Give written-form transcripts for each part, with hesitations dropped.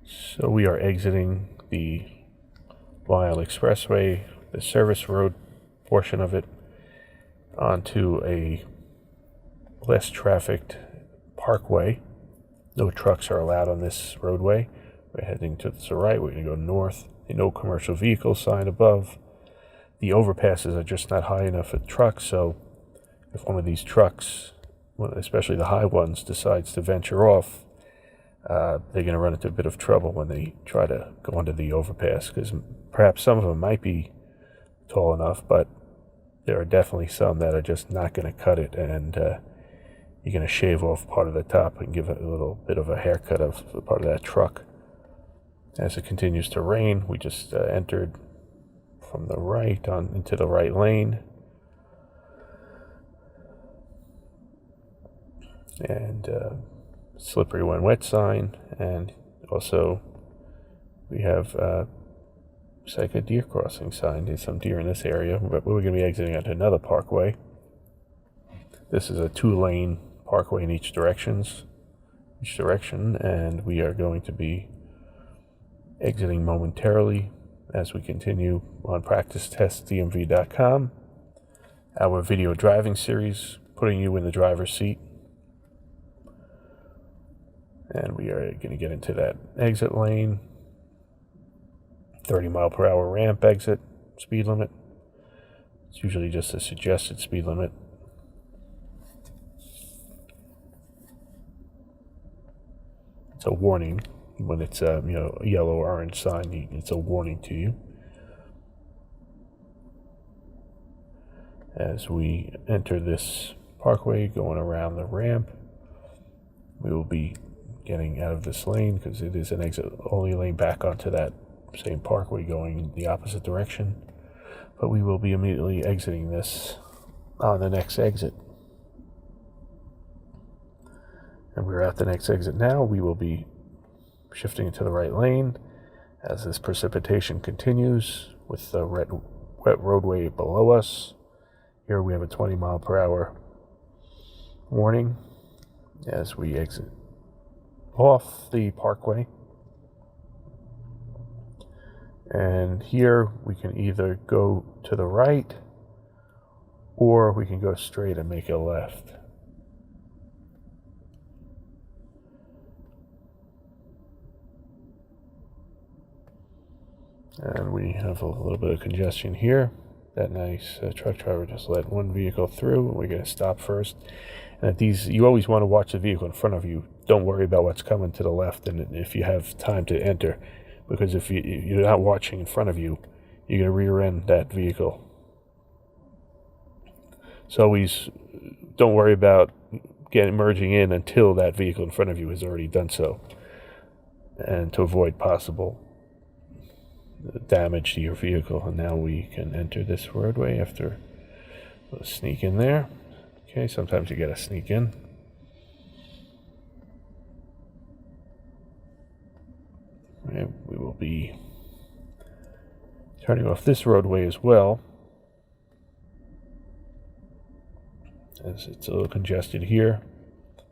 So we are exiting the Long Island Expressway, the service road portion of it, onto a less trafficked parkway. No trucks are allowed on this roadway. We're heading to the right. We're going to go north. No commercial vehicle sign above. The overpasses are just not high enough for trucks, so if one of these trucks, especially the high ones, decides to venture off, they're going to run into a bit of trouble when they try to go under the overpass, because perhaps some of them might be tall enough, but there are definitely some that are just not going to cut it, and you're going to shave off part of the top and give it a little bit of a haircut of part of that truck. As it continues to rain, we just entered from the right on into the right lane. And slippery when wet sign, and also we have it's like a deer crossing sign. There's some deer in this area, but we're going to be exiting onto another parkway. This is a 2-lane parkway in each direction, and we are going to be exiting momentarily as we continue on PracticeTestDMV.com, our video driving series, putting you in the driver's seat. And we are going to get into that exit lane. 30-mile-per-hour ramp exit, speed limit. It's usually just a suggested speed limit. It's a warning when it's a yellow or orange sign. It's a warning to you. As we enter this parkway, going around the ramp, we will be getting out of this lane because it is an exit-only lane back onto that same parkway going the opposite direction. But we will be immediately exiting this on the next exit. And we're at the next exit now. We will be shifting into the right lane as this precipitation continues with the wet roadway below us. Here we have a 20-mile-per-hour warning as we exit off the parkway. And here we can either go to the right or we can go straight and make a left. And we have a little bit of congestion here. That nice truck driver just let one vehicle through. We're going to stop first. And at these, you always want to watch the vehicle in front of you. Don't worry about what's coming to the left, and if you have time to enter, because if you're not watching in front of you, you're going to rear end that vehicle. So always don't worry about merging in until that vehicle in front of you has already done so, and to avoid possible damage to your vehicle. And now we can enter this roadway after a sneak in there. Okay, sometimes you gotta sneak in. And we will be turning off this roadway as well, as it's a little congested here,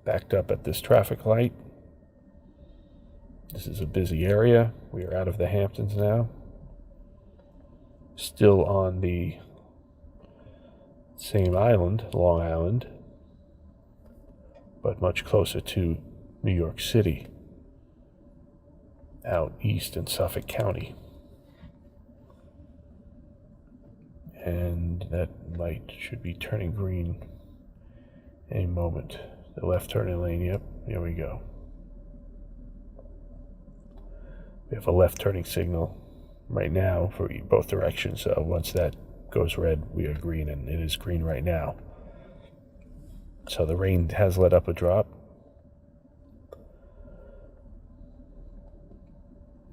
backed up at this traffic light. This is a busy area. We are out of the Hamptons now. Still on the same island, Long Island, but much closer to New York City, out east in Suffolk County. And that light should be turning green any moment. The left turning lane, yep, here we go. We have a left turning signal right now for both directions, so once that goes red, we are green, and it is green right now. So the rain has let up a drop.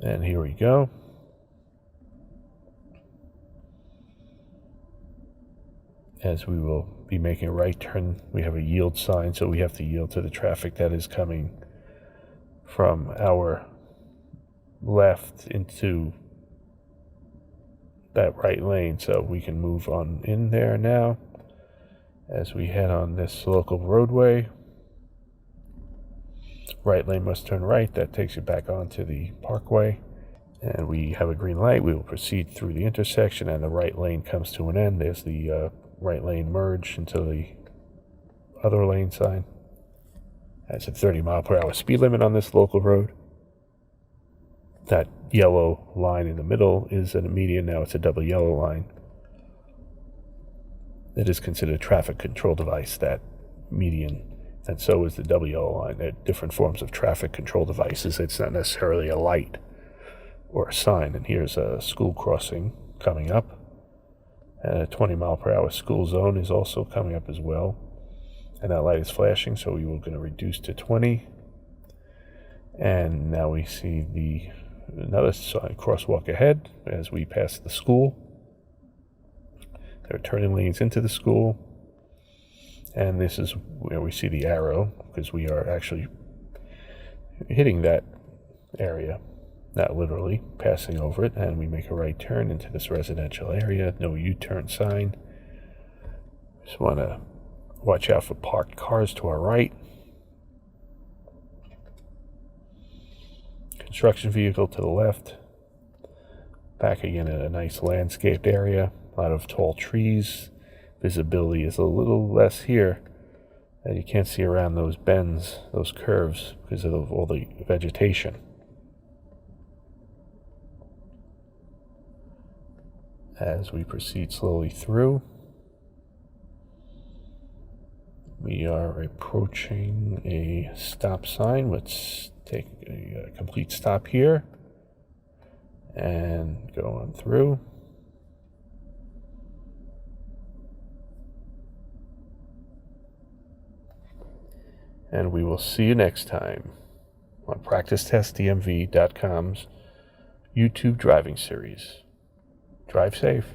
And here we go. As we will be making a right turn, we have a yield sign, so we have to yield to the traffic that is coming from our left into that right lane, so we can move on in there now as we head on this local roadway. Right lane must turn right. That takes you back onto the parkway. And we have a green light. We will proceed through the intersection, and the right lane comes to an end. There's the right lane merge into the other lane sign. That's a 30-mile-per-hour speed limit on this local road. That yellow line in the middle is a median. Now it's a double yellow line. It is considered a traffic control device, that median, and so is the double yellow line. They're different forms of traffic control devices. It's not necessarily a light or a sign. And here's a school crossing coming up. And a 20-mile-per-hour school zone is also coming up as well. And that light is flashing, so we were going to reduce to 20. And now we see another sign, crosswalk ahead as we pass the school. There are turning lanes into the school. And this is where we see the arrow, because we are actually hitting that area, not literally passing over it. And we make a right turn into this residential area. No U-turn sign. Just want to watch out for parked cars to our right. Construction vehicle to the left. Back again in a nice landscaped area. A lot of tall trees. Visibility is a little less here, and you can't see around those bends, those curves, because of all the vegetation. As we proceed slowly through, we are approaching a stop sign. Let's take a complete stop here and go on through. And we will see you next time on PracticeTestDMV.com's YouTube driving series. Drive safe.